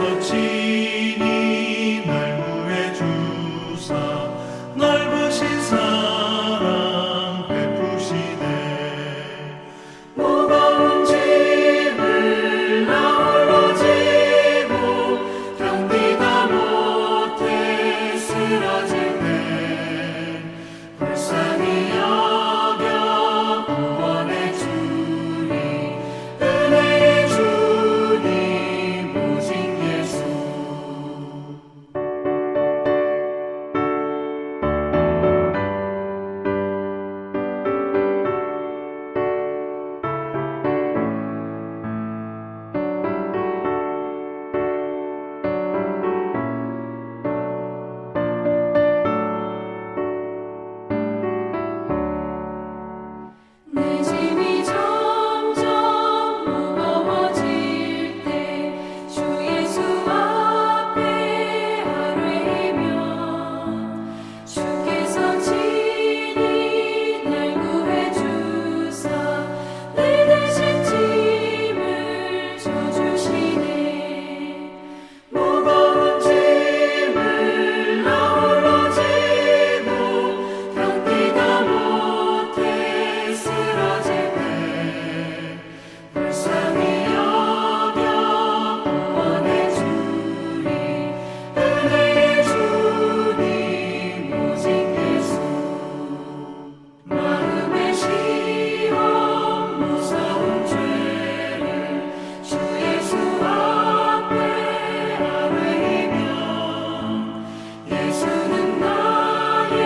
주께서 친히 날 구해 주사 넓으신 사랑 베푸시네. 무거운 짐을 나 홀로 지고 견디다 못해 쓰러질 때 불쌍히 여겨 구원해 주니 은혜의 주님 오직 예수. 내 짐이 점점 무거워질 때 주 예수 앞에 아뢰면 주께서 친히 날 구해 주사 내 대신 짐을 져주시네. 무거운 짐을 나 홀로 지고 견디다 못해 쓰러질 때 불쌍히 여겨 구원해 주니 은혜의 주님 오직 예수. 마음의 시험 무서운 죄를 주 예수 앞에 아뢰면 예수는 나의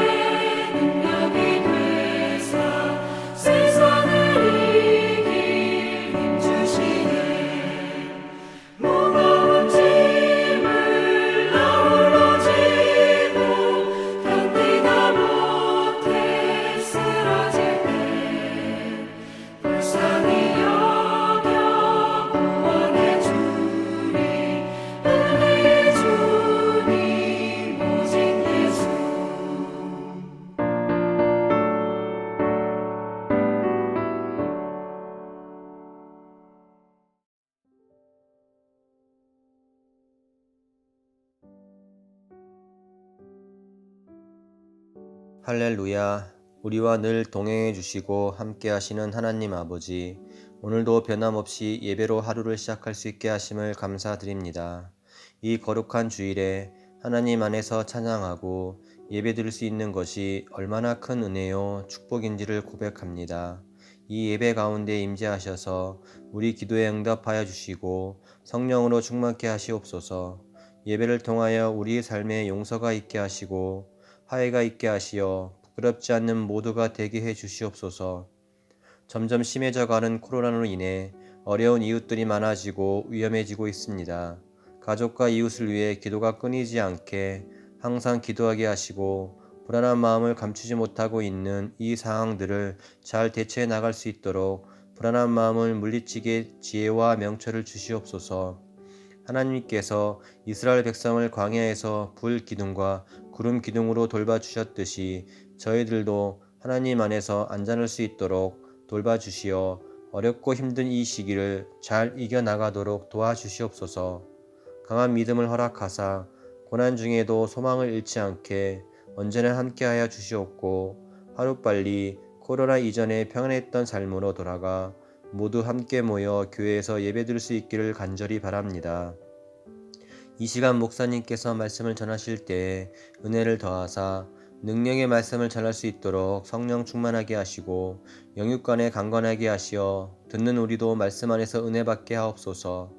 능력이 되사 세상을 이길 힘 주시네. 무거운 짐을 나 홀로 지고 견디다 못해 쓰러질 때 불쌍히 여겨 구원해 주니 은혜의 주님 오직 예수. 할렐루야. 우리와 늘 동행해 주시고 함께 하시는 하나님 아버지, 오늘도 변함없이 예배로 하루를 시작할 수 있게 하심을 감사드립니다. 이 거룩한 주일에 하나님 안에서 찬양하고 예배드릴 수 있는 것이 얼마나 큰 은혜요 축복인지를 고백합니다. 이 예배 가운데 임재하셔서 우리 기도에 응답하여 주시고 성령으로 충만케 하시옵소서. 예배를 통하여 우리의 삶에 용서가 있게 하시고 화해가 있게 하시어 부끄럽지 않는 모두가 되게 해 주시옵소서. 점점 심해져가는 코로나로 인해 어려운 이웃들이 많아지고 위험해지고 있습니다. 가족과 이웃을 위해 기도가 끊이지 않게 항상 기도하게 하시고 불안한 마음을 감추지 못하고 있는 이 상황들을 잘 대처해 나갈 수 있도록 불안한 마음을 물리치게 지혜와 명철을 주시옵소서. 하나님께서 이스라엘 백성을 광야에서 불 기둥과 구름 기둥으로 돌봐주셨듯이 저희들도 하나님 안에서 안전할 수 있도록 돌봐주시어 어렵고 힘든 이 시기를 잘 이겨나가도록 도와주시옵소서. 강한 믿음을 허락하사 고난 중에도 소망을 잃지 않게 언제나 함께하여 주시옵고 하루빨리 코로나 이전에 평안했던 삶으로 돌아가 모두 함께 모여 교회에서 예배드릴 수 있기를 간절히 바랍니다. 이 시간 목사님께서 말씀을 전하실 때 은혜를 더하사 능력의 말씀을 전할 수 있도록 성령 충만하게 하시고 영육간에 강건하게 하시어 듣는 우리도 말씀 안에서 은혜 받게 하옵소서.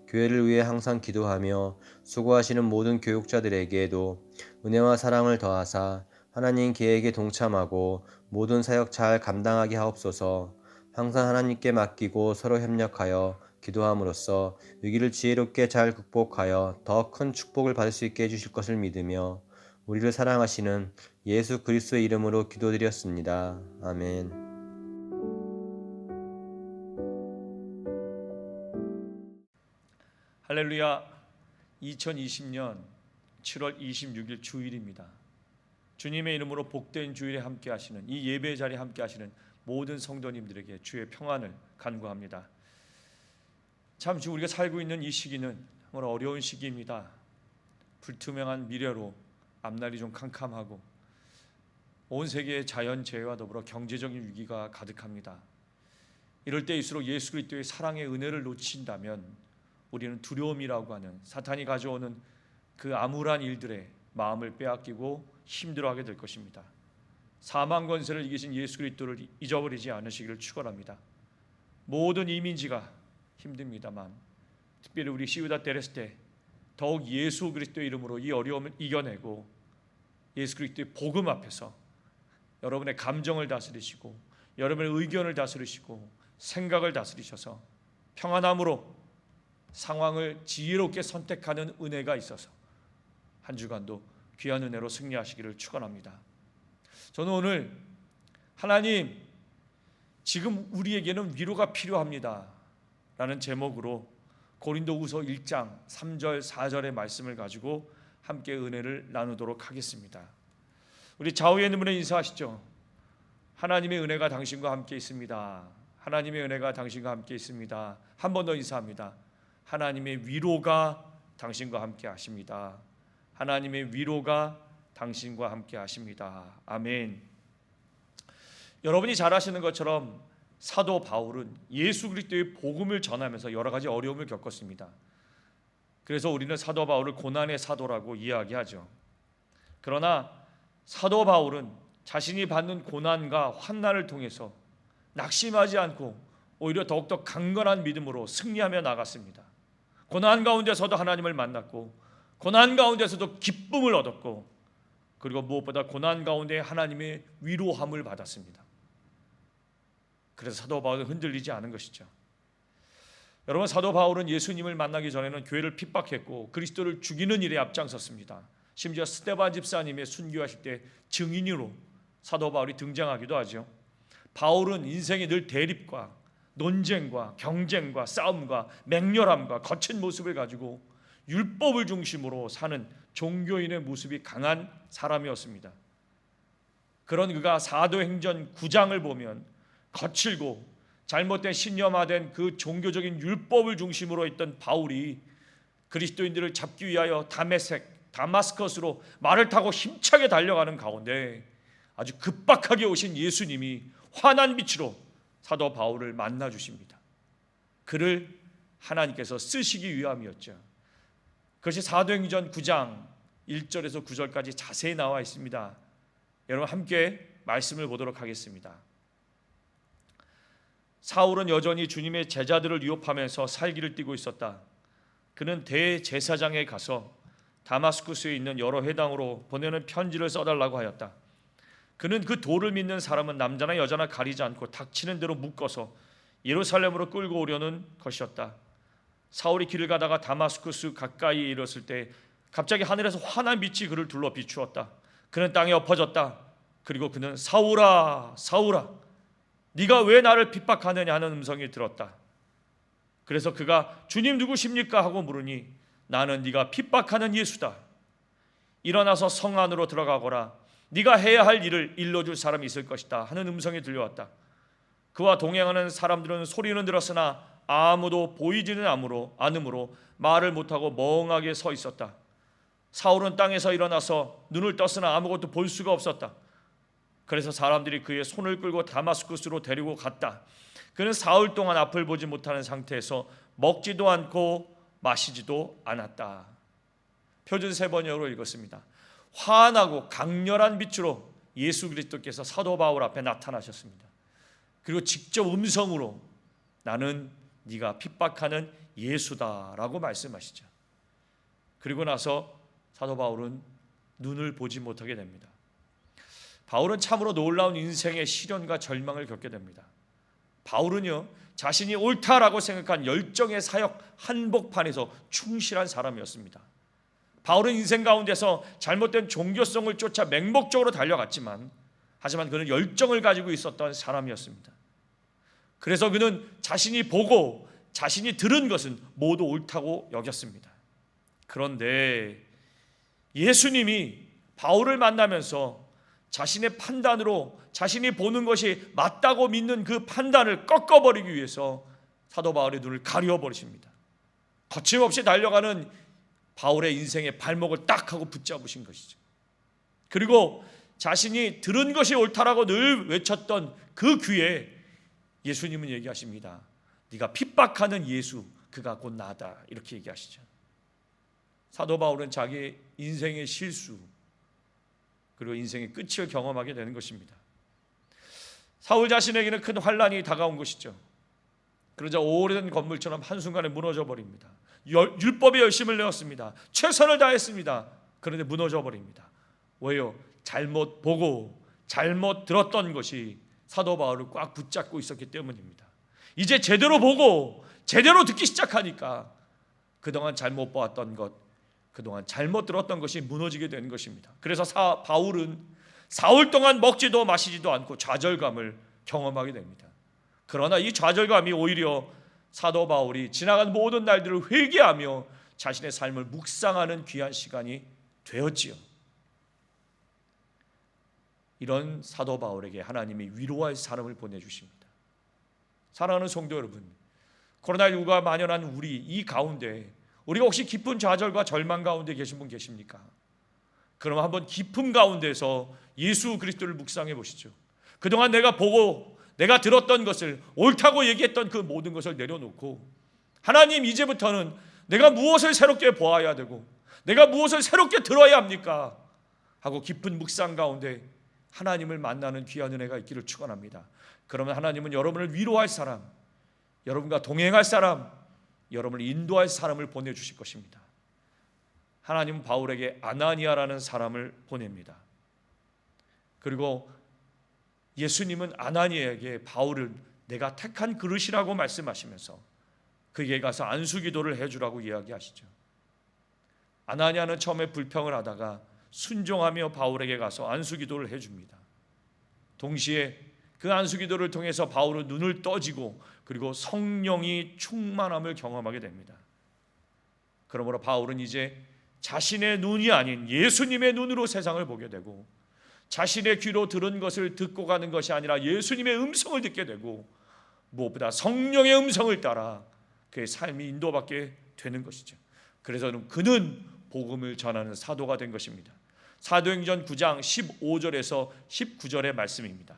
교회를 위해 항상 기도하며 수고하시는 모든 교육자들에게도 은혜와 사랑을 더하사 하나님 계획에 동참하고 모든 사역 잘 감당하게 하옵소서. 항상 하나님께 맡기고 서로 협력하여 기도함으로써 위기를 지혜롭게 잘 극복하여 더 큰 축복을 받을 수 있게 해주실 것을 믿으며 우리를 사랑하시는 예수 그리스도의 이름으로 기도드렸습니다. 아멘. 할렐루야. 2020년 7월 26일 주일입니다. 주님의 이름으로 복된 주일에 함께 하시는 이 예배 자리에 함께 하시는 모든 성도님들에게 주의 평안을 간구합니다. 참 우리가 살고 있는 이 시기는 정말 어려운 시기입니다. 불투명한 미래로 앞날이 좀 캄캄하고 온 세계의 자연재해와 더불어 경제적인 위기가 가득합니다. 이럴 때일수록 예수 그리스도의 사랑의 은혜를 놓친다면 우리는 두려움이라고 하는 사탄이 가져오는 그 암울한 일들에 마음을 빼앗기고 힘들어하게 될 것입니다. 사망 권세를 이기신 예수 그리스도를 잊어버리지 않으시기를 축원합니다. 모든 이민지가 힘듭니다만 특별히 우리 시우다 테레스테 더욱 예수 그리스도의 이름으로 이 어려움을 이겨내고 예수 그리스도의 복음 앞에서 여러분의 감정을 다스리시고 여러분의 의견을 다스리시고 생각을 다스리셔서 평안함으로 상황을 지혜롭게 선택하는 은혜가 있어서 한 주간도 귀한 은혜로 승리하시기를 축원합니다. 저는 오늘 하나님 지금 우리에게는 위로가 필요합니다 라는 제목으로 고린도후서 1장 3절 4절의 말씀을 가지고 함께 은혜를 나누도록 하겠습니다. 우리 좌우에 있는 분에 인사하시죠. 하나님의 은혜가 당신과 함께 있습니다. 하나님의 은혜가 당신과 함께 있습니다. 한 번 더 인사합니다. 하나님의 위로가 당신과 함께 하십니다. 하나님의 위로가 당신과 함께 하십니다. 아멘. 여러분이 잘 아시는 것처럼 사도 바울은 예수 그리스도의 복음을 전하면서 여러 가지 어려움을 겪었습니다. 그래서 우리는 사도 바울을 고난의 사도라고 이야기하죠. 그러나 사도 바울은 자신이 받는 고난과 환난을 통해서 낙심하지 않고 오히려 더욱더 강건한 믿음으로 승리하며 나갔습니다. 고난 가운데서도 하나님을 만났고 고난 가운데서도 기쁨을 얻었고 그리고 무엇보다 고난 가운데 하나님의 위로함을 받았습니다. 그래서 사도 바울은 흔들리지 않은 것이죠. 여러분, 사도 바울은 예수님을 만나기 전에는 교회를 핍박했고 그리스도를 죽이는 일에 앞장섰습니다. 심지어 스데반 집사님의 순교하실 때 증인으로 사도 바울이 등장하기도 하죠. 바울은 인생의 늘 대립과 논쟁과 경쟁과 싸움과 맹렬함과 거친 모습을 가지고 율법을 중심으로 사는 종교인의 모습이 강한 사람이었습니다. 그런 그가 사도행전 9장을 보면 거칠고 잘못된 신념화된 그 종교적인 율법을 중심으로 있던 바울이 그리스도인들을 잡기 위하여 다마스커스로 말을 타고 힘차게 달려가는 가운데 아주 급박하게 오신 예수님이 환한 빛으로 사도 바울을 만나 주십니다. 그를 하나님께서 쓰시기 위함이었죠. 그것이 사도행전 9장 1절에서 9절까지 자세히 나와 있습니다. 여러분 함께 말씀을 보도록 하겠습니다. 사울은 여전히 주님의 제자들을 위협하면서 살기를 띠고 있었다. 그는 대제사장에 가서 다마스쿠스에 있는 여러 회당으로 보내는 편지를 써달라고 하였다. 그는 그 도를 믿는 사람은 남자나 여자나 가리지 않고 닥치는 대로 묶어서 예루살렘으로 끌고 오려는 것이었다. 사울이 길을 가다가 다마스쿠스 가까이에 이르렀을 때 갑자기 하늘에서 환한 빛이 그를 둘러 비추었다. 그는 땅에 엎어졌다. 그리고 그는 사울아 사울아 네가 왜 나를 핍박하느냐 하는 음성이 들었다. 그래서 그가 주님 누구십니까 하고 물으니 나는 네가 핍박하는 예수다. 일어나서 성 안으로 들어가거라. 네가 해야 할 일을 일러줄 사람이 있을 것이다 하는 음성이 들려왔다. 그와 동행하는 사람들은 소리는 들었으나 아무도 보이지는 않으므로 말을 못하고 멍하게 서 있었다. 사울은 땅에서 일어나서 눈을 떴으나 아무것도 볼 수가 없었다. 그래서 사람들이 그의 손을 끌고 다마스쿠스로 데리고 갔다. 그는 사흘 동안 앞을 보지 못하는 상태에서 먹지도 않고 마시지도 않았다. 표준 세번역으로 읽었습니다. 환하고 강렬한 빛으로 예수 그리스도께서 사도 바울 앞에 나타나셨습니다. 그리고 직접 음성으로 나는 네가 핍박하는 예수다라고 말씀하시죠. 그리고 나서 사도 바울은 눈을 보지 못하게 됩니다. 바울은 참으로 놀라운 인생의 시련과 절망을 겪게 됩니다. 바울은요, 자신이 옳다라고 생각한 열정의 사역 한복판에서 충실한 사람이었습니다. 바울은 인생 가운데서 잘못된 종교성을 쫓아 맹목적으로 달려갔지만 하지만 그는 열정을 가지고 있었던 사람이었습니다. 그래서 그는 자신이 보고 자신이 들은 것은 모두 옳다고 여겼습니다. 그런데 예수님이 바울을 만나면서 자신의 판단으로 자신이 보는 것이 맞다고 믿는 그 판단을 꺾어버리기 위해서 사도 바울의 눈을 가려버리십니다. 거침없이 달려가는 바울의 인생의 발목을 딱 하고 붙잡으신 것이죠. 그리고 자신이 들은 것이 옳다라고 늘 외쳤던 그 귀에 예수님은 얘기하십니다. 네가 핍박하는 예수, 그가 곧 나다, 이렇게 얘기하시죠. 사도 바울은 자기 인생의 실수 그리고 인생의 끝을 경험하게 되는 것입니다. 사울 자신에게는 큰 환란이 다가온 것이죠. 그러자 오래된 건물처럼 한순간에 무너져 버립니다. 율법에 열심을 내었습니다. 최선을 다했습니다. 그런데 무너져 버립니다. 왜요? 잘못 보고 잘못 들었던 것이 사도 바울을 꽉 붙잡고 있었기 때문입니다. 이제 제대로 보고 제대로 듣기 시작하니까 그동안 잘못 보았던 것, 그동안 잘못 들었던 것이 무너지게 되는 것입니다. 그래서 바울은 사흘 동안 먹지도 마시지도 않고 좌절감을 경험하게 됩니다. 그러나 이 좌절감이 오히려 사도 바울이 지나간 모든 날들을 회개하며 자신의 삶을 묵상하는 귀한 시간이 되었지요. 이런 사도 바울에게 하나님이 위로할 사람을 보내주십니다. 사랑하는 성도 여러분, 코로나19가 만연한 우리 이 가운데 우리가 혹시 깊은 좌절과 절망 가운데 계신 분 계십니까? 그럼 한번 깊은 가운데서 예수 그리스도를 묵상해 보시죠. 그동안 내가 보고 내가 들었던 것을 옳다고 얘기했던 그 모든 것을 내려놓고 하나님, 이제부터는 내가 무엇을 새롭게 보아야 되고 내가 무엇을 새롭게 들어야 합니까? 하고 깊은 묵상 가운데 하나님을 만나는 귀한 은혜가 있기를 축원합니다. 그러면 하나님은 여러분을 위로할 사람, 여러분과 동행할 사람, 여러분을 인도할 사람을 보내주실 것입니다. 하나님은 바울에게 아나니아라는 사람을 보냅니다. 그리고 예수님은 아나니아에게 바울을 내가 택한 그릇이라고 말씀하시면서 그에게 가서 안수기도를 해주라고 이야기하시죠. 아나니아는 처음에 불평을 하다가 순종하며 바울에게 가서 안수기도를 해줍니다. 동시에 그 안수기도를 통해서 바울은 눈을 떠지고 그리고 성령이 충만함을 경험하게 됩니다. 그러므로 바울은 이제 자신의 눈이 아닌 예수님의 눈으로 세상을 보게 되고 자신의 귀로 들은 것을 듣고 가는 것이 아니라 예수님의 음성을 듣게 되고 무엇보다 성령의 음성을 따라 그의 삶이 인도받게 되는 것이죠. 그래서 그는 복음을 전하는 사도가 된 것입니다. 사도행전 9장 15절에서 19절의 말씀입니다.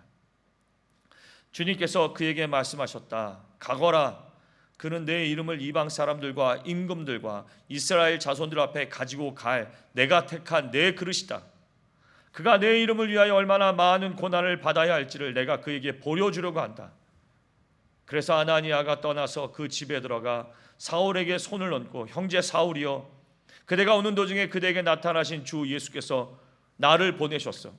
주님께서 그에게 말씀하셨다. 가거라. 그는 내 이름을 이방 사람들과 임금들과 이스라엘 자손들 앞에 가지고 갈 내가 택한 내 그릇이다. 그가 내 이름을 위하여 얼마나 많은 고난을 받아야 할지를 내가 그에게 보여주려고 한다. 그래서 아나니아가 떠나서 그 집에 들어가 사울에게 손을 얹고 형제 사울이여, 그대가 오는 도중에 그대에게 나타나신 주 예수께서 나를 보내셨어.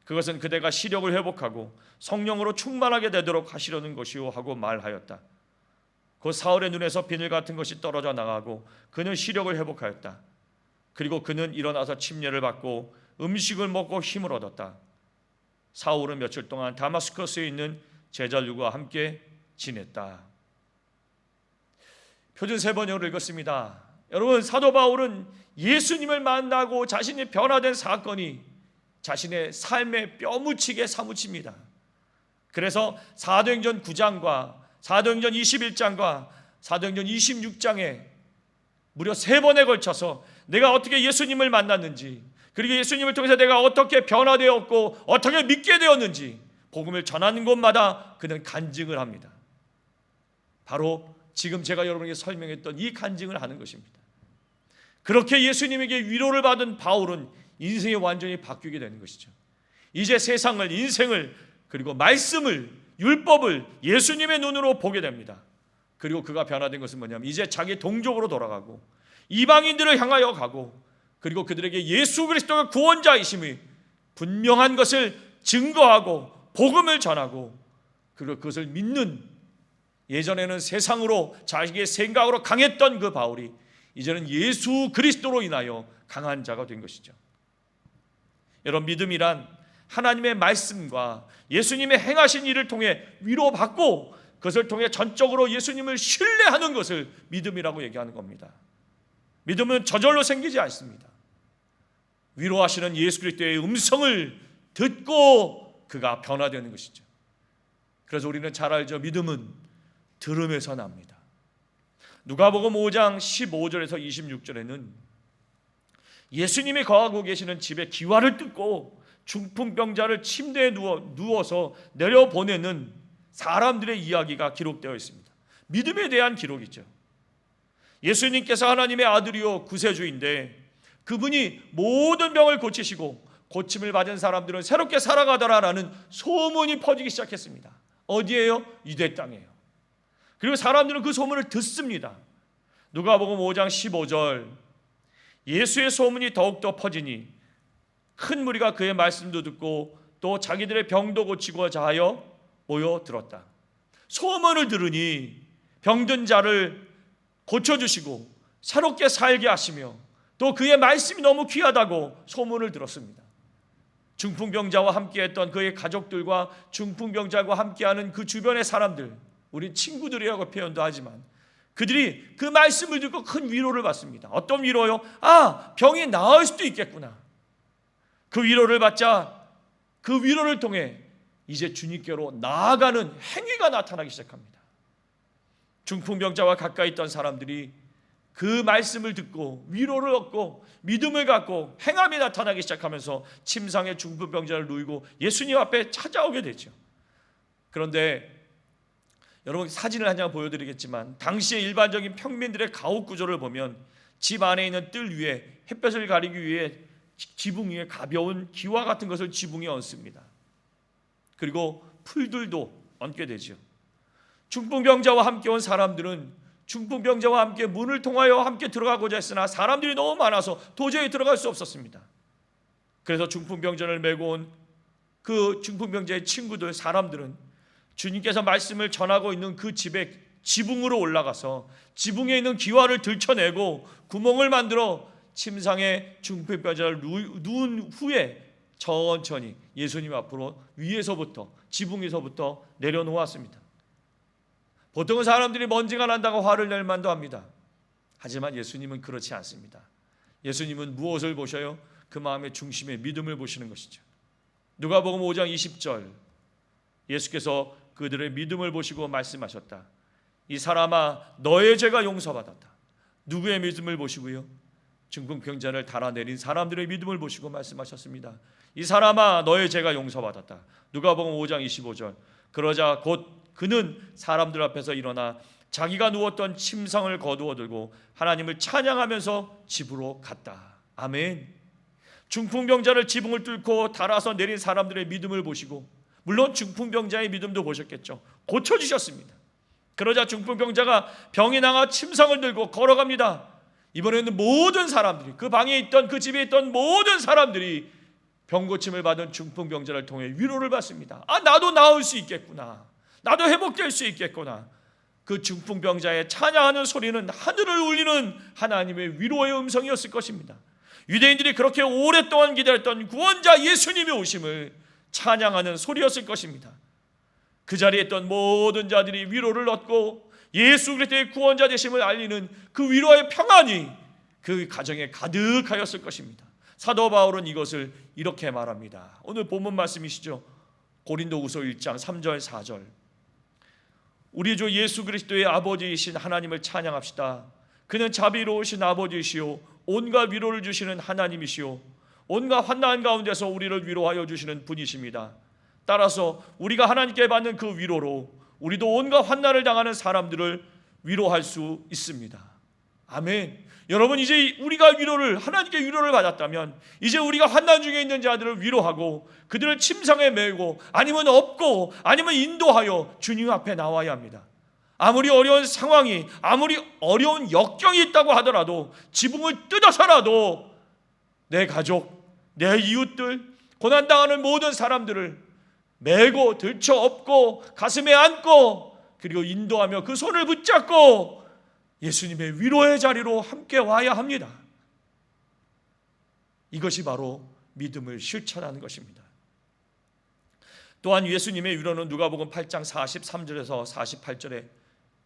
그것은 그대가 시력을 회복하고 성령으로 충만하게 되도록 하시려는 것이요 하고 말하였다. 그 사울의 눈에서 비늘 같은 것이 떨어져 나가고 그는 시력을 회복하였다. 그리고 그는 일어나서 침례를 받고 음식을 먹고 힘을 얻었다. 사울은 며칠 동안 다마스커스에 있는 제자들과 함께 지냈다. 표준 세 번역을 읽었습니다. 여러분, 사도 바울은 예수님을 만나고 자신이 변화된 사건이 자신의 삶에 뼈묻히게 사무칩니다. 그래서 사도행전 9장과 사도행전 21장과 사도행전 26장에 무려 3번에 걸쳐서 내가 어떻게 예수님을 만났는지, 그리고 예수님을 통해서 내가 어떻게 변화되었고 어떻게 믿게 되었는지 복음을 전하는 곳마다 그는 간증을 합니다. 바로 지금 제가 여러분에게 설명했던 이 간증을 하는 것입니다. 그렇게 예수님에게 위로를 받은 바울은 인생이 완전히 바뀌게 되는 것이죠. 이제 세상을, 인생을, 그리고 말씀을, 율법을 예수님의 눈으로 보게 됩니다. 그리고 그가 변화된 것은 뭐냐면 이제 자기 동족으로 돌아가고 이방인들을 향하여 가고 그리고 그들에게 예수 그리스도가 구원자이심이 분명한 것을 증거하고 복음을 전하고 그리고 그것을 믿는, 예전에는 세상으로 자기의 생각으로 강했던 그 바울이 이제는 예수 그리스도로 인하여 강한 자가 된 것이죠. 여러분, 믿음이란 하나님의 말씀과 예수님의 행하신 일을 통해 위로받고 그것을 통해 전적으로 예수님을 신뢰하는 것을 믿음이라고 얘기하는 겁니다. 믿음은 저절로 생기지 않습니다. 위로하시는 예수 그리스도의 음성을 듣고 그가 변화되는 것이죠. 그래서 우리는 잘 알죠. 믿음은 들음에서 납니다. 누가복음 5장 15절에서 26절에는 예수님이 거하고 계시는 집에 기와를 뜯고 중풍병자를 침대에 누워서 내려보내는 사람들의 이야기가 기록되어 있습니다. 믿음에 대한 기록이죠. 예수님께서 하나님의 아들이요 구세주인데 그분이 모든 병을 고치시고 고침을 받은 사람들은 새롭게 살아가더라라는 소문이 퍼지기 시작했습니다. 어디예요? 유대 땅이에요. 그리고 사람들은 그 소문을 듣습니다. 누가복음 5장 15절 예수의 소문이 더욱더 퍼지니 큰 무리가 그의 말씀도 듣고 또 자기들의 병도 고치고자 하여 모여들었다. 소문을 들으니 병든 자를 고쳐주시고 새롭게 살게 하시며 또 그의 말씀이 너무 귀하다고 소문을 들었습니다. 중풍병자와 함께했던 그의 가족들과 중풍병자와 함께하는 그 주변의 사람들, 우리 친구들이라고 표현도 하지만 그들이 그 말씀을 듣고 큰 위로를 받습니다. 어떤 위로요? 병이 나을 수도 있겠구나. 그 위로를 받자 그 위로를 통해 이제 주님께로 나아가는 행위가 나타나기 시작합니다. 중풍병자와 가까이 있던 사람들이 그 말씀을 듣고 위로를 얻고 믿음을 갖고 행함이 나타나기 시작하면서 침상에 중풍병자를 누이고 예수님 앞에 찾아오게 되죠. 그런데 여러분 사진을 한 장 보여드리겠지만 당시의 일반적인 평민들의 가옥 구조를 보면 집 안에 있는 뜰 위에 햇볕을 가리기 위해 지붕 위에 가벼운 기와 같은 것을 지붕에 얹습니다. 그리고 풀들도 얹게 되죠. 중풍병자와 함께 온 사람들은 중풍병자와 함께 문을 통하여 함께 들어가고자 했으나 사람들이 너무 많아서 도저히 들어갈 수 없었습니다. 그래서 중풍병자를 메고 온 그 중풍병자의 친구들 사람들은 주님께서 말씀을 전하고 있는 그 집의 지붕으로 올라가서 지붕에 있는 기와를 들쳐내고 구멍을 만들어 침상에 중풍병자를 누운 후에 천천히 예수님 앞으로 위에서부터 지붕에서부터 내려놓았습니다. 보통은 사람들이 먼지가 난다고 화를 낼 만도 합니다. 하지만 예수님은 그렇지 않습니다. 예수님은 무엇을 보셔요? 그 마음의 중심에 믿음을 보시는 것이죠. 누가복음 5장 20절 예수께서 그들의 믿음을 보시고 말씀하셨다. 이 사람아 너의 죄가 용서받았다. 누구의 믿음을 보시고요? 중풍병자를 달아내린 사람들의 믿음을 보시고 말씀하셨습니다. 이 사람아 너의 죄가 용서받았다. 누가복음 5장 25절 그러자 곧 그는 사람들 앞에서 일어나 자기가 누웠던 침상을 거두어 들고 하나님을 찬양하면서 집으로 갔다. 아멘. 중풍병자를 지붕을 뚫고 달아서 내린 사람들의 믿음을 보시고 물론 중풍병자의 믿음도 보셨겠죠. 고쳐주셨습니다. 그러자 중풍병자가 병이 나가 침상을 들고 걸어갑니다. 이번에는 모든 사람들이 그 방에 있던 그 집에 있던 모든 사람들이 병고침을 받은 중풍병자를 통해 위로를 받습니다. 나도 나을 수 있겠구나. 나도 회복될 수 있겠구나. 그 중풍병자의 찬양하는 소리는 하늘을 울리는 하나님의 위로의 음성이었을 것입니다. 유대인들이 그렇게 오랫동안 기다렸던 구원자 예수님의 오심을 찬양하는 소리였을 것입니다. 그 자리에 있던 모든 자들이 위로를 얻고 예수 그리스도의 구원자 되심을 알리는 그 위로의 평안이 그 가정에 가득하였을 것입니다. 사도 바울은 이것을 이렇게 말합니다. 오늘 본문 말씀이시죠. 고린도후서 1장 3절 4절 우리 주 예수 그리스도의 아버지이신 하나님을 찬양합시다. 그는 자비로우신 아버지이시오 온갖 위로를 주시는 하나님이시오 온갖 환난 가운데서 우리를 위로하여 주시는 분이십니다. 따라서 우리가 하나님께 받는 그 위로로 우리도 온갖 환난을 당하는 사람들을 위로할 수 있습니다. 아멘. 여러분 이제 우리가 하나님께 위로를 받았다면 이제 우리가 환난 중에 있는 자들을 위로하고 그들을 침상에 메고 아니면 업고 아니면 인도하여 주님 앞에 나와야 합니다. 아무리 어려운 상황이 아무리 어려운 역경이 있다고 하더라도 지붕을 뜯어서라도 내 가족, 내 이웃들, 고난당하는 모든 사람들을 메고 들쳐 업고 가슴에 안고 그리고 인도하며 그 손을 붙잡고 예수님의 위로의 자리로 함께 와야 합니다. 이것이 바로 믿음을 실천하는 것입니다. 또한 예수님의 위로는 누가복음 8장 43절에서 48절에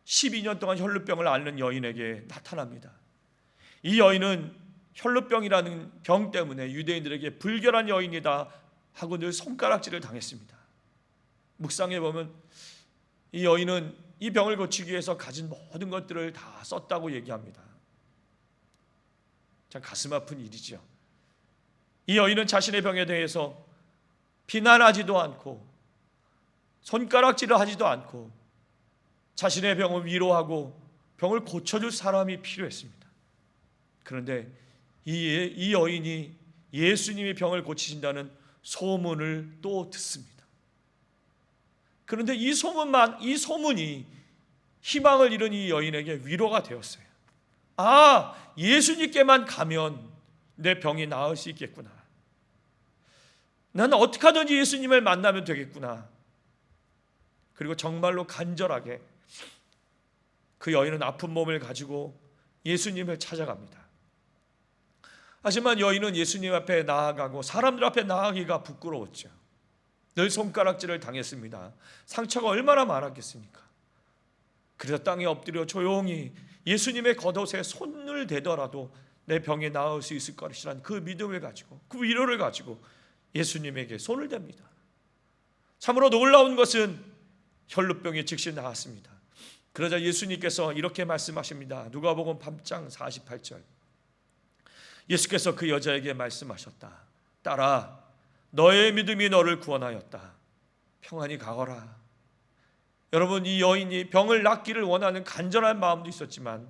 12년 동안 혈루병을 앓는 여인에게 나타납니다. 이 여인은 혈루병이라는 병 때문에 유대인들에게 불결한 여인이다 하고 늘 손가락질을 당했습니다. 묵상해 보면 이 여인은 이 병을 고치기 위해서 가진 모든 것들을 다 썼다고 얘기합니다. 참 가슴 아픈 일이죠. 이 여인은 자신의 병에 대해서 비난하지도 않고 손가락질을 하지도 않고 자신의 병을 위로하고 병을 고쳐줄 사람이 필요했습니다. 그런데 이 여인이 예수님이 병을 고치신다는 소문을 또 듣습니다. 그런데 이 소문이 희망을 잃은 이 여인에게 위로가 되었어요. 아, 예수님께만 가면 내 병이 나을 수 있겠구나. 나는 어떻게 하든지 예수님을 만나면 되겠구나. 그리고 정말로 간절하게 그 여인은 아픈 몸을 가지고 예수님을 찾아갑니다. 하지만 여인은 예수님 앞에 나아가고 사람들 앞에 나아가기가 부끄러웠죠. 늘 손가락질을 당했습니다. 상처가 얼마나 많았겠습니까? 그래서 땅에 엎드려 조용히 예수님의 겉옷에 손을 대더라도 내 병이 나을 수 있을 것이라는 그 믿음을 가지고 그 위로를 가지고 예수님에게 손을 댑니다. 참으로 놀라운 것은 혈루병이 즉시 나았습니다. 그러자 예수님께서 이렇게 말씀하십니다. 누가복음 8장 48절. 예수께서 그 여자에게 말씀하셨다. 딸아, 너의 믿음이 너를 구원하였다. 평안히 가거라. 여러분, 이 여인이 병을 낫기를 원하는 간절한 마음도 있었지만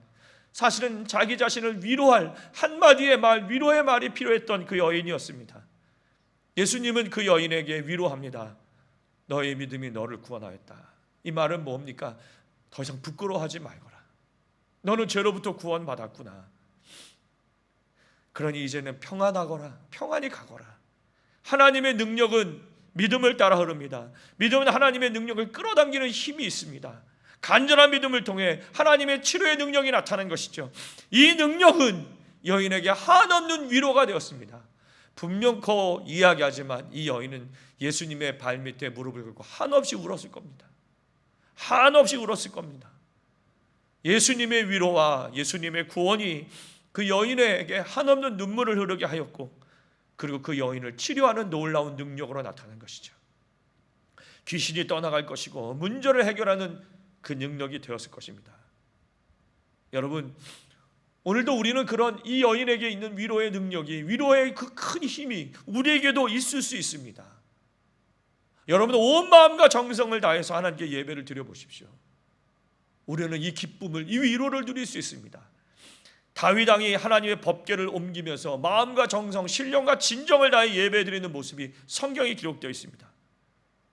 사실은 자기 자신을 위로할 한마디의 말, 위로의 말이 필요했던 그 여인이었습니다. 예수님은 그 여인에게 위로합니다. 너의 믿음이 너를 구원하였다. 이 말은 뭡니까? 더 이상 부끄러워하지 말거라. 너는 죄로부터 구원받았구나. 그러니 이제는 평안하거라. 평안히 가거라. 하나님의 능력은 믿음을 따라 흐릅니다. 믿음은 하나님의 능력을 끌어당기는 힘이 있습니다. 간절한 믿음을 통해 하나님의 치료의 능력이 나타난 것이죠. 이 능력은 여인에게 한없는 위로가 되었습니다. 분명코 이야기하지만 이 여인은 예수님의 발밑에 무릎을 꿇고 한없이 울었을 겁니다. 한없이 울었을 겁니다. 예수님의 위로와 예수님의 구원이 그 여인에게 한없는 눈물을 흐르게 하였고, 그리고 그 여인을 치료하는 놀라운 능력으로 나타난 것이죠. 귀신이 떠나갈 것이고 문제를 해결하는 그 능력이 되었을 것입니다. 여러분, 오늘도 우리는 그런 이 여인에게 있는 위로의 능력이, 위로의 그 큰 힘이 우리에게도 있을 수 있습니다. 여러분, 온 마음과 정성을 다해서 하나님께 예배를 드려보십시오. 우리는 이 기쁨을, 이 위로를 누릴 수 있습니다. 다윗 왕이 하나님의 법궤를 옮기면서 마음과 정성, 신령과 진정을 다해 예배드리는 모습이 성경에 기록되어 있습니다.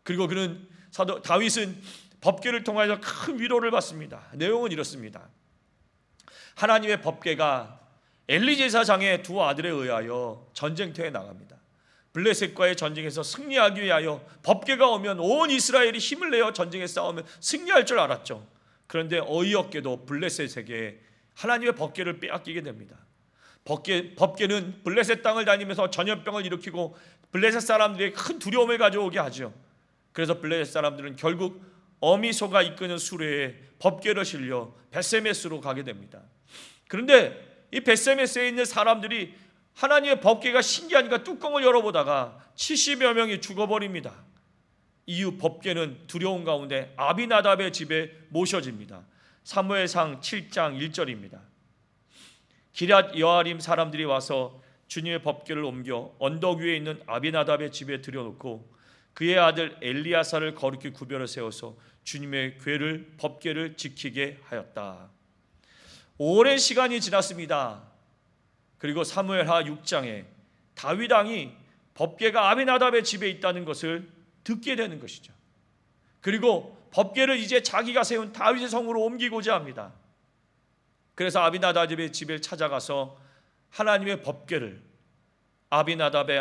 그리고 사도 다윗은 법궤를 통하여 큰 위로를 받습니다. 내용은 이렇습니다. 하나님의 법궤가 엘리 제사장의 두 아들에 의하여 전쟁터에 나갑니다. 블레셋과의 전쟁에서 승리하기 위하여 법궤가 오면 온 이스라엘이 힘을 내어 전쟁에 싸우면 승리할 줄 알았죠. 그런데 어이없게도 블레셋에게 하나님의 법궤를 빼앗기게 됩니다. 법궤는 블레셋 땅을 다니면서 전염병을 일으키고 블레셋 사람들에게 큰 두려움을 가져오게 하죠. 그래서 블레셋 사람들은 결국 어미소가 이끄는 수레에 법궤를 실려 벳세메스로 가게 됩니다. 그런데 이 벳세메스에 있는 사람들이 하나님의 법궤가 신기하니까 뚜껑을 열어보다가 70여 명이 죽어버립니다. 이후 법궤는 두려운 가운데 아비나답의 집에 모셔집니다. 사무엘상 7장 1절입니다. 기럇 여아림 사람들이 와서 주님의 법궤를 옮겨 언덕 위에 있는 아비나답의 집에 들여놓고 그의 아들 엘리야사를 거룩히 구별을 세워서 주님의 법궤를 지키게 하였다. 오랜 시간이 지났습니다. 그리고 사무엘하 6장에 다윗 왕이 법궤가 아비나답의 집에 있다는 것을 듣게 되는 것이죠. 그리고 법궤를 이제 자기가 세운 다윗의 성으로 옮기고자 합니다. 그래서 아비나답의 집을 찾아가서 하나님의 법궤를 아비나답의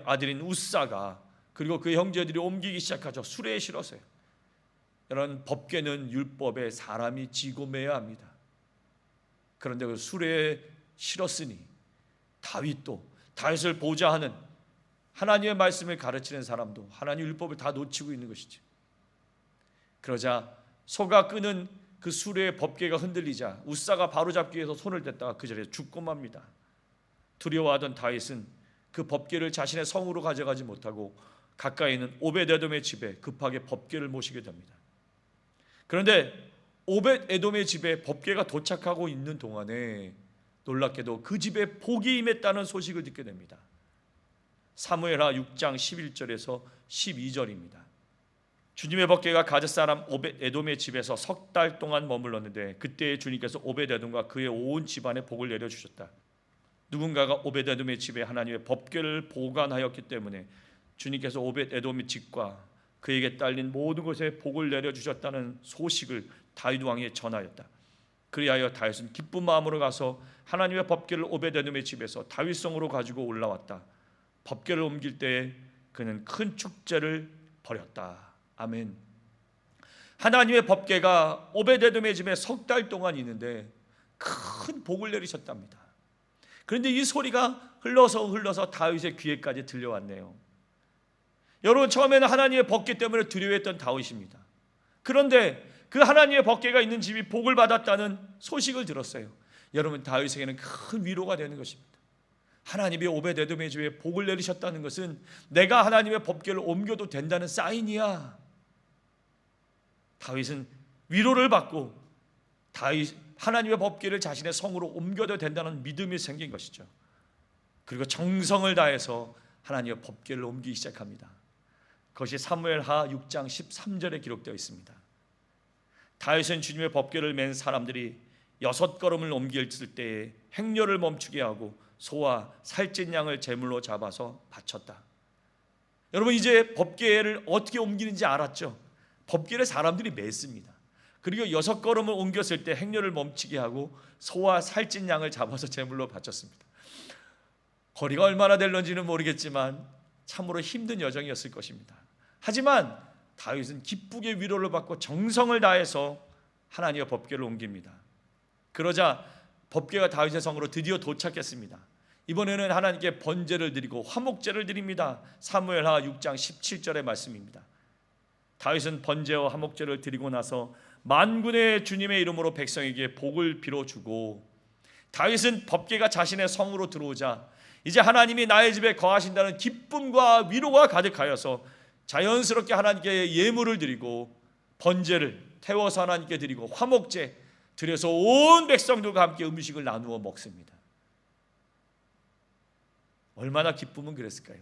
아들인 우사가 그리고 그 형제들이 옮기기 시작하죠. 수레에 실어서요. 여러분, 법궤는 율법에 사람이 지고 매야 합니다. 그런데 그 수레에 실었으니 다윗도, 다윗을 보좌 하는 하나님의 말씀을 가르치는 사람도 하나님 율법을 다 놓치고 있는 것이죠. 그러자 소가 끄는 그 수레의 법궤가 흔들리자 우사가 바로잡기 위해서 손을 댔다가 그 자리에 죽고 맙니다. 두려워하던 다윗은 그 법궤를 자신의 성으로 가져가지 못하고 가까이 있는 오베데돔의 집에 급하게 법궤를 모시게 됩니다. 그런데 오벳 에돔의 집에 법궤가 도착하고 있는 동안에 놀랍게도 그 집에 복이 임했다는 소식을 듣게 됩니다. 사무엘하 6장 11절에서 12절입니다. 주님의 법궤가 가젯 사람 오벳 에돔의 집에서 석 달 동안 머물렀는데 그때 주님께서 오벳 에돔과 그의 온 집안에 복을 내려주셨다. 누군가가 오벳 에돔의 집에 하나님의 법궤를 보관하였기 때문에 주님께서 오벳 에돔의 집과 그에게 딸린 모든 것에 복을 내려주셨다는 소식을 다윗 왕에 전하였다. 그리하여 다윗은 기쁜 마음으로 가서 하나님의 법궤를 오벳 에돔의 집에서 다윗성으로 가지고 올라왔다. 법궤를 옮길 때에 그는 큰 축제를 벌였다. 아멘. 하나님의 법궤가 오벳 에돔의 집에 석 달 동안 있는데 큰 복을 내리셨답니다. 그런데 이 소리가 흘러서 다윗의 귀에까지 들려왔네요. 여러분, 처음에는 하나님의 법궤 때문에 두려워했던 다윗입니다. 그런데 그 하나님의 법궤가 있는 집이 복을 받았다는 소식을 들었어요. 여러분, 다윗에게는 큰 위로가 되는 것입니다. 하나님이 오벳 에돔의 집에 복을 내리셨다는 것은 내가 하나님의 법궤를 옮겨도 된다는 사인이야. 다윗은 위로를 받고 하나님의 법궤를 자신의 성으로 옮겨도 된다는 믿음이 생긴 것이죠. 그리고 정성을 다해서 하나님의 법궤를 옮기기 시작합니다. 그것이 사무엘하 6장 13절에 기록되어 있습니다. 다윗은 주님의 법궤를 맨 사람들이 6걸음을 옮길 때에 행렬을 멈추게 하고 소와 살찐 양을 제물로 잡아서 바쳤다. 여러분, 이제 법궤를 어떻게 옮기는지 알았죠? 법궤를 사람들이 맸습니다. 그리고 6걸음을 옮겼을 때 행렬을 멈추게 하고 소와 살찐 양을 잡아서 제물로 바쳤습니다. 거리가 얼마나 될런지는 모르겠지만 참으로 힘든 여정이었을 것입니다. 하지만 다윗은 기쁘게 위로를 받고 정성을 다해서 하나님의 법궤를 옮깁니다. 그러자 법궤가 다윗의 성으로 드디어 도착했습니다. 이번에는 하나님께 번제를 드리고 화목제를 드립니다. 사무엘하 6장 17절의 말씀입니다. 다윗은 번제와 화목제를 드리고 나서 만군의 주님의 이름으로 백성에게 복을 빌어주고, 다윗은 법궤가 자신의 성으로 들어오자 이제 하나님이 나의 집에 거하신다는 기쁨과 위로가 가득하여서 자연스럽게 하나님께 예물을 드리고 번제를 태워서 하나님께 드리고 화목제 드려서 온 백성들과 함께 음식을 나누어 먹습니다. 얼마나 기쁨은 그랬을까요?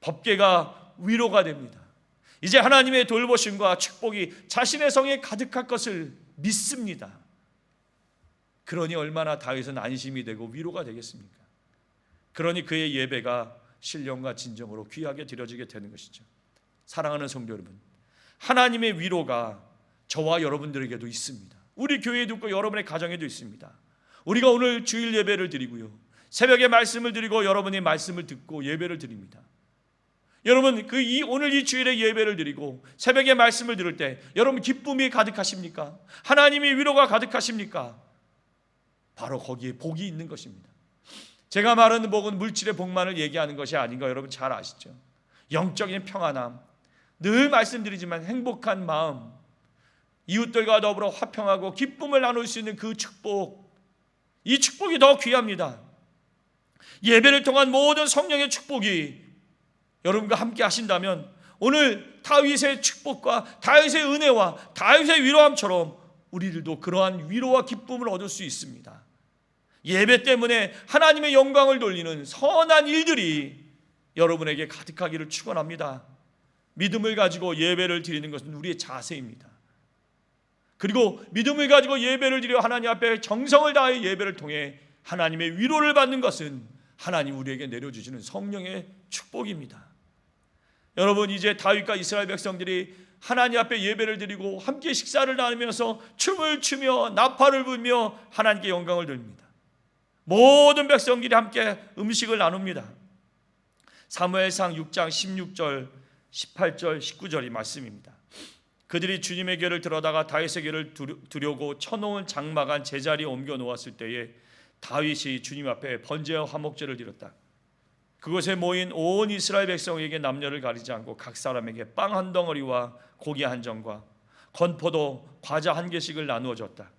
법궤가 위로가 됩니다. 이제 하나님의 돌보심과 축복이 자신의 성에 가득할 것을 믿습니다. 그러니 얼마나 다윗은 안심이 되고 위로가 되겠습니까? 그러니 그의 예배가 신령과 진정으로 귀하게 드려지게 되는 것이죠. 사랑하는 성도 여러분, 하나님의 위로가 저와 여러분들에게도 있습니다. 우리 교회에도 있고 여러분의 가정에도 있습니다. 우리가 오늘 주일 예배를 드리고요, 새벽에 말씀을 드리고 여러분이 말씀을 듣고 예배를 드립니다. 여러분, 오늘 이 주일에 예배를 드리고 새벽에 말씀을 들을 때 여러분 기쁨이 가득하십니까? 하나님의 위로가 가득하십니까? 바로 거기에 복이 있는 것입니다. 제가 말하는 복은 물질의 복만을 얘기하는 것이 아닌 거 여러분 잘 아시죠? 영적인 평안함, 늘 말씀드리지만 행복한 마음, 이웃들과 더불어 화평하고 기쁨을 나눌 수 있는 그 축복, 이 축복이 더 귀합니다. 예배를 통한 모든 성령의 축복이 여러분과 함께 하신다면 오늘 다윗의 축복과 다윗의 은혜와 다윗의 위로함처럼 우리들도 그러한 위로와 기쁨을 얻을 수 있습니다. 예배 때문에 하나님의 영광을 돌리는 선한 일들이 여러분에게 가득하기를 축원합니다. 믿음을 가지고 예배를 드리는 것은 우리의 자세입니다. 그리고 믿음을 가지고 예배를 드려 하나님 앞에 정성을 다해 예배를 통해 하나님의 위로를 받는 것은 하나님 우리에게 내려주시는 성령의 축복입니다. 여러분, 이제 다윗과 이스라엘 백성들이 하나님 앞에 예배를 드리고 함께 식사를 나누면서 춤을 추며 나팔을 불며 하나님께 영광을 돌립니다. 모든 백성들이 함께 음식을 나눕니다. 사무엘상 6장 16절, 18절, 19절이 말씀입니다. 그들이 주님의 궤를 들어다가 다윗의 궤를 두려고 쳐놓은 장막안 제자리에 옮겨 놓았을 때에 다윗이 주님 앞에 번제와 화목제를 드렸다. 그곳에 모인 온 이스라엘 백성에게 남녀를 가리지 않고 각 사람에게 빵 한 덩어리와 고기 한 점과 건포도 과자 한 개씩을 나누어 줬다.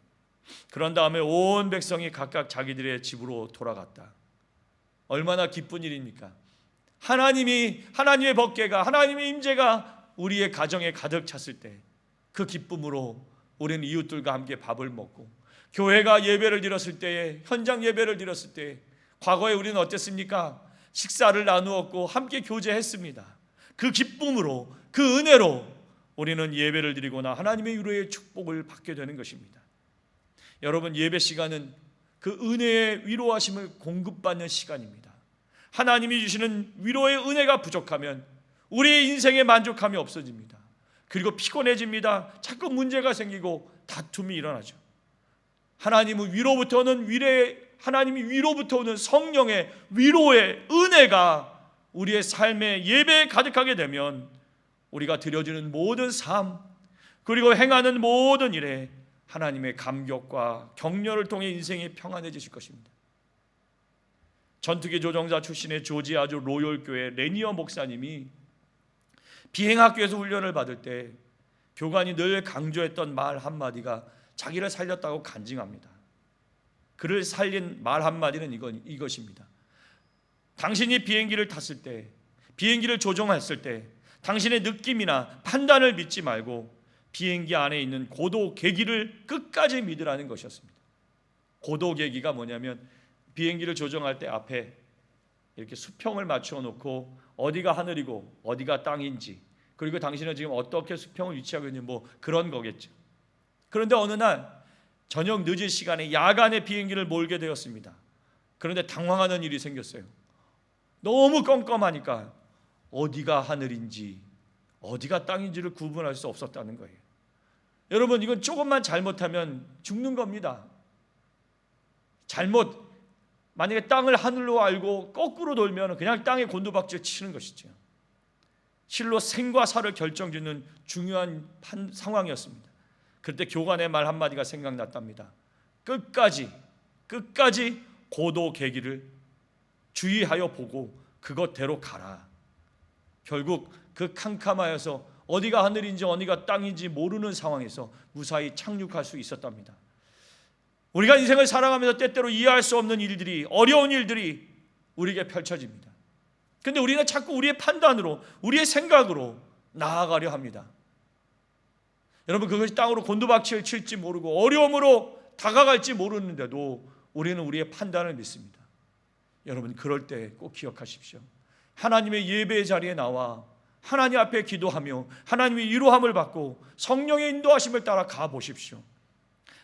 그런 다음에 온 백성이 각각 자기들의 집으로 돌아갔다. 얼마나 기쁜 일입니까? 하나님의 법궤가, 하나님의 임재가 우리의 가정에 가득 찼을 때 그 기쁨으로 우리는 이웃들과 함께 밥을 먹고 교회가 예배를 드렸을 때에 현장 예배를 드렸을 때 과거에 우리는 어땠습니까? 식사를 나누었고 함께 교제했습니다. 그 기쁨으로 그 은혜로 우리는 예배를 드리거나 하나님의 위로의 축복을 받게 되는 것입니다. 여러분, 예배 시간은 그 은혜의 위로하심을 공급받는 시간입니다. 하나님이 주시는 위로의 은혜가 부족하면 우리의 인생에 만족함이 없어집니다. 그리고 피곤해집니다. 자꾸 문제가 생기고 다툼이 일어나죠. 하나님이 위로부터 오는 성령의 위로의 은혜가 우리의 삶의 예배에 가득하게 되면 우리가 드려지는 모든 삶 그리고 행하는 모든 일에 하나님의 감격과 격려를 통해 인생이 평안해지실 것입니다. 전투기 조종사 출신의 조지아주 로열교회 레니어 목사님이 비행학교에서 훈련을 받을 때 교관이 늘 강조했던 말 한마디가 자기를 살렸다고 간증합니다. 그를 살린 말 한마디는 이것입니다. 당신이 비행기를 탔을 때, 비행기를 조종했을 때 당신의 느낌이나 판단을 믿지 말고 비행기 안에 있는 고도 계기를 끝까지 믿으라는 것이었습니다. 고도 계기가 뭐냐면 비행기를 조종할 때 앞에 이렇게 수평을 맞춰 놓고 어디가 하늘이고 어디가 땅인지, 그리고 당신은 지금 어떻게 수평을 위치하고 있는지 뭐 그런 거겠죠. 그런데 어느 날 저녁 늦은 시간에 야간에 비행기를 몰게 되었습니다. 그런데 당황하는 일이 생겼어요. 너무 껌껌하니까 어디가 하늘인지 어디가 땅인지를 구분할 수 없었다는 거예요. 여러분, 이건 조금만 잘못하면 죽는 겁니다. 만약에 땅을 하늘로 알고 거꾸로 돌면 그냥 땅에 곤두박질 치는 것이죠. 실로 생과 사를 결정짓는 중요한 상황이었습니다. 그때 교관의 말 한마디가 생각났답니다. 끝까지 고도 계기를 주의하여 보고 그것대로 가라. 결국 그 캄캄하여서 어디가 하늘인지 어디가 땅인지 모르는 상황에서 무사히 착륙할 수 있었답니다. 우리가 인생을 살아가면서 때때로 이해할 수 없는 일들이, 어려운 일들이 우리에게 펼쳐집니다. 그런데 우리는 자꾸 우리의 판단으로, 우리의 생각으로 나아가려 합니다. 여러분, 그것이 땅으로 곤두박질 칠지 모르고 어려움으로 다가갈지 모르는데도 우리는 우리의 판단을 믿습니다. 여러분, 그럴 때 꼭 기억하십시오. 하나님의 예배의 자리에 나와 하나님 앞에 기도하며 하나님의 위로함을 받고 성령의 인도하심을 따라 가보십시오.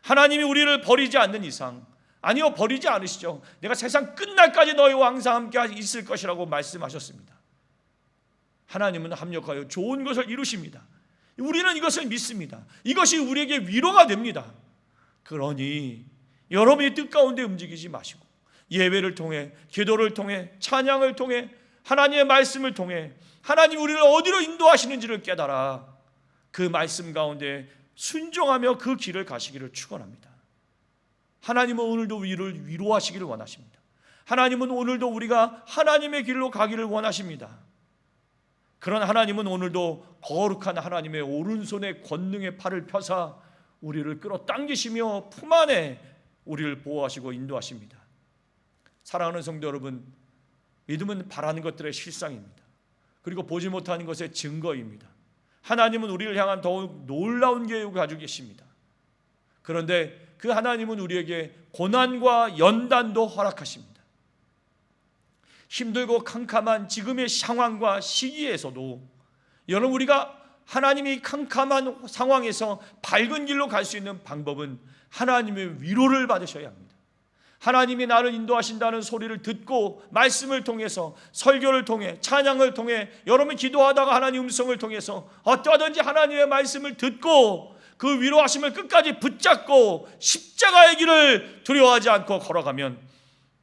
하나님이 우리를 버리지 않는 이상, 아니요, 버리지 않으시죠. 내가 세상 끝날까지 너희와 항상 함께 있을 것이라고 말씀하셨습니다. 하나님은 합력하여 좋은 것을 이루십니다. 우리는 이것을 믿습니다. 이것이 우리에게 위로가 됩니다. 그러니 여러분이 뜻 가운데 움직이지 마시고 예배를 통해, 기도를 통해, 찬양을 통해, 하나님의 말씀을 통해 하나님 우리를 어디로 인도하시는지를 깨달아 그 말씀 가운데 순종하며 그 길을 가시기를 축원합니다. 하나님은 오늘도 우리를 위로하시기를 원하십니다. 하나님은 오늘도 우리가 하나님의 길로 가기를 원하십니다. 그런 하나님은 오늘도 거룩한 하나님의 오른손의 권능의 팔을 펴사 우리를 끌어당기시며 품 안에 우리를 보호하시고 인도하십니다. 사랑하는 성도 여러분, 믿음은 바라는 것들의 실상입니다. 그리고 보지 못하는 것의 증거입니다. 하나님은 우리를 향한 더욱 놀라운 계획을 가지고 계십니다. 그런데 그 하나님은 우리에게 고난과 연단도 허락하십니다. 힘들고 캄캄한 지금의 상황과 시기에서도 여러분, 우리가 하나님이 캄캄한 상황에서 밝은 길로 갈 수 있는 방법은 하나님의 위로를 받으셔야 합니다. 하나님이 나를 인도하신다는 소리를 듣고 말씀을 통해서, 설교를 통해, 찬양을 통해, 여러분이 기도하다가 하나님 음성을 통해서 어떠하든지 하나님의 말씀을 듣고 그 위로하심을 끝까지 붙잡고 십자가의 길을 두려워하지 않고 걸어가면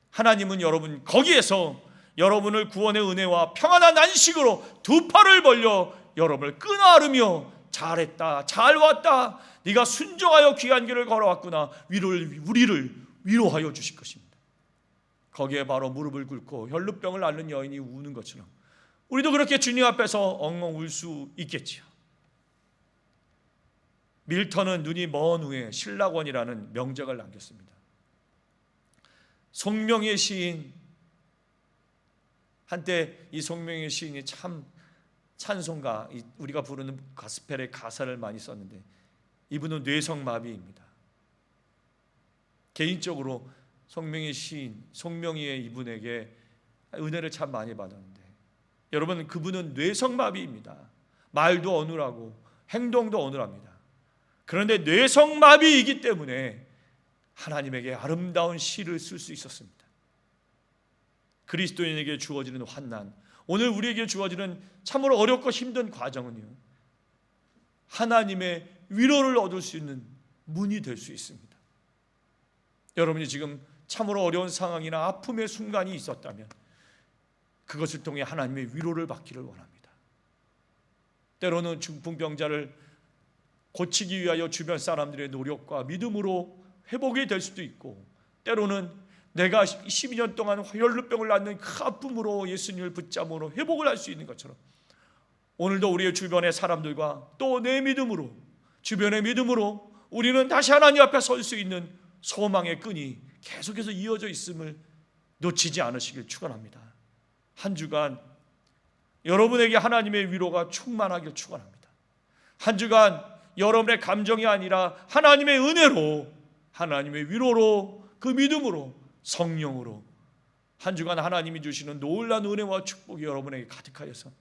하나님은 여러분 거기에서 여러분을 구원의 은혜와 평안한 안식으로 두 팔을 벌려 여러분을 끈아르며 잘했다, 잘 왔다, 네가 순종하여 귀한 길을 걸어왔구나, 우리를 위로하여 주실 것입니다. 거기에 바로 무릎을 꿇고 혈루병을 앓는 여인이 우는 것처럼 우리도 그렇게 주님 앞에서 엉엉 울 수 있겠지요. 밀턴은 눈이 먼 후에 신락원이라는 명작을 남겼습니다. 송명의 시인, 한때 이 송명의 시인이 참 찬송가, 우리가 부르는 가스펠의 가사를 많이 썼는데 이분은 뇌성마비입니다. 개인적으로 송명희 시인, 송명희의 이분에게 은혜를 참 많이 받았는데, 여러분, 그분은 뇌성마비입니다. 말도 어눌하고 행동도 어눌합니다. 그런데 뇌성마비이기 때문에 하나님에게 아름다운 시를 쓸 수 있었습니다. 그리스도인에게 주어지는 환난, 오늘 우리에게 주어지는 참으로 어렵고 힘든 과정은요, 하나님의 위로를 얻을 수 있는 문이 될 수 있습니다. 여러분이 지금 참으로 어려운 상황이나 아픔의 순간이 있었다면 그것을 통해 하나님의 위로를 받기를 원합니다. 때로는 중풍병자를 고치기 위하여 주변 사람들의 노력과 믿음으로 회복이 될 수도 있고, 때로는 내가 12년 동안 혈루병을 낳는 그 아픔으로 예수님을 붙잡음으로 회복을 할 수 있는 것처럼, 오늘도 우리의 주변의 사람들과 또 내 믿음으로, 주변의 믿음으로 우리는 다시 하나님 앞에 설 수 있는 소망의 끈이 계속해서 이어져 있음을 놓치지 않으시길 축원합니다. 한 주간 여러분에게 하나님의 위로가 충만하길 축원합니다. 한 주간 여러분의 감정이 아니라 하나님의 은혜로, 하나님의 위로로, 그 믿음으로, 성령으로 한 주간 하나님이 주시는 놀라운 은혜와 축복이 여러분에게 가득하여서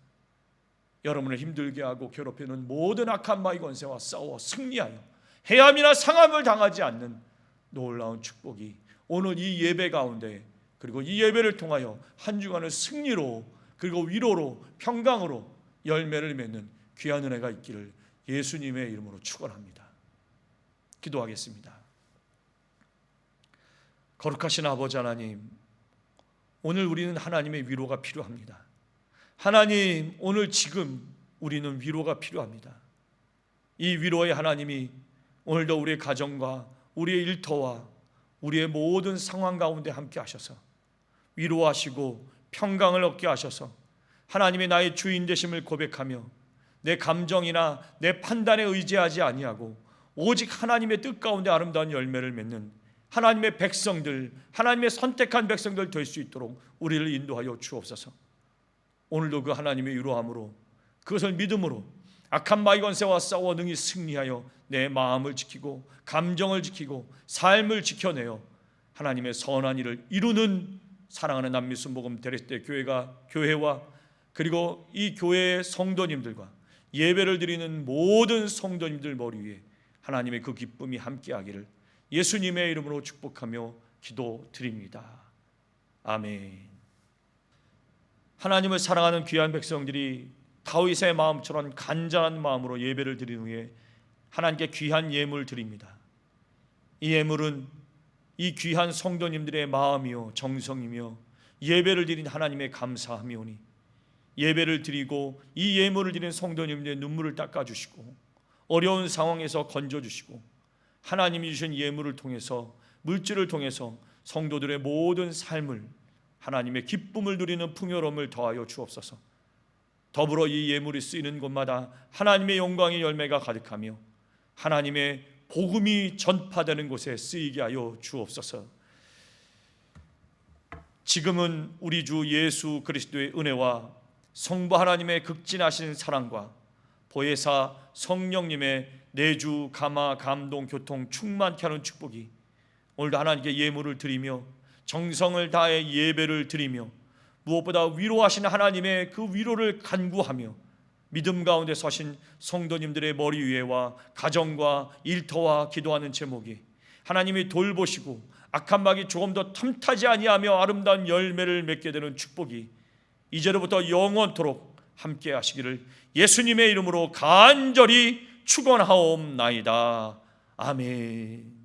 여러분을 힘들게 하고 괴롭히는 모든 악한 마귀 권세와 싸워 승리하여 해함이나 상함을 당하지 않는 놀라운 축복이 오늘 이 예배 가운데, 그리고 이 예배를 통하여 한 주간을 승리로, 그리고 위로로, 평강으로 열매를 맺는 귀한 은혜가 있기를 예수님의 이름으로 축원합니다. 기도하겠습니다. 거룩하신 아버지 하나님, 오늘 우리는 하나님의 위로가 필요합니다. 하나님, 오늘 지금 우리는 위로가 필요합니다. 이 위로의 하나님이 오늘도 우리의 가정과 우리의 일터와 우리의 모든 상황 가운데 함께 하셔서 위로하시고 평강을 얻게 하셔서 하나님의 나의 주인 되심을 고백하며 내 감정이나 내 판단에 의지하지 아니하고 오직 하나님의 뜻 가운데 아름다운 열매를 맺는 하나님의 백성들, 하나님의 선택한 백성들 될 수 있도록 우리를 인도하여 주옵소서. 오늘도 그 하나님의 위로함으로, 그것을 믿음으로 악한 마귀 권세와 싸워 능히 승리하여 내 마음을 지키고 감정을 지키고 삶을 지켜내어 하나님의 선한 일을 이루는 사랑하는 남미순복음 데레스테 교회와 그리고 이 교회의 성도님들과 예배를 드리는 모든 성도님들 머리 위에 하나님의 그 기쁨이 함께하기를 예수님의 이름으로 축복하며 기도드립니다. 아멘. 하나님을 사랑하는 귀한 백성들이 다윗의 마음처럼 간절한 마음으로 예배를 드린 후에 하나님께 귀한 예물 드립니다. 이 예물은 이 귀한 성도님들의 마음이요 정성이며 예배를 드린 하나님의 감사함이오니, 예배를 드리고 이 예물을 드린 성도님들의 눈물을 닦아주시고 어려운 상황에서 건져주시고 하나님이 주신 예물을 통해서, 물질을 통해서 성도들의 모든 삶을 하나님의 기쁨을 누리는 풍요로움을 더하여 주옵소서. 더불어 이 예물이 쓰이는 곳마다 하나님의 영광의 열매가 가득하며 하나님의 복음이 전파되는 곳에 쓰이게 하여 주옵소서. 지금은 우리 주 예수 그리스도의 은혜와 성부 하나님의 극진하신 사랑과 보혜사 성령님의 내주 감화 감동 교통 충만케 하는 축복이 오늘도 하나님께 예물을 드리며 정성을 다해 예배를 드리며 무엇보다 위로하시는 하나님의 그 위로를 간구하며 믿음 가운데 서신 성도님들의 머리 위에와 가정과 일터와 기도하는 제목이 하나님이 돌보시고 악한 마귀 조금 더 틈타지 아니하며 아름다운 열매를 맺게 되는 축복이 이제로부터 영원토록 함께 하시기를 예수님의 이름으로 간절히 축원하옵나이다. 아멘.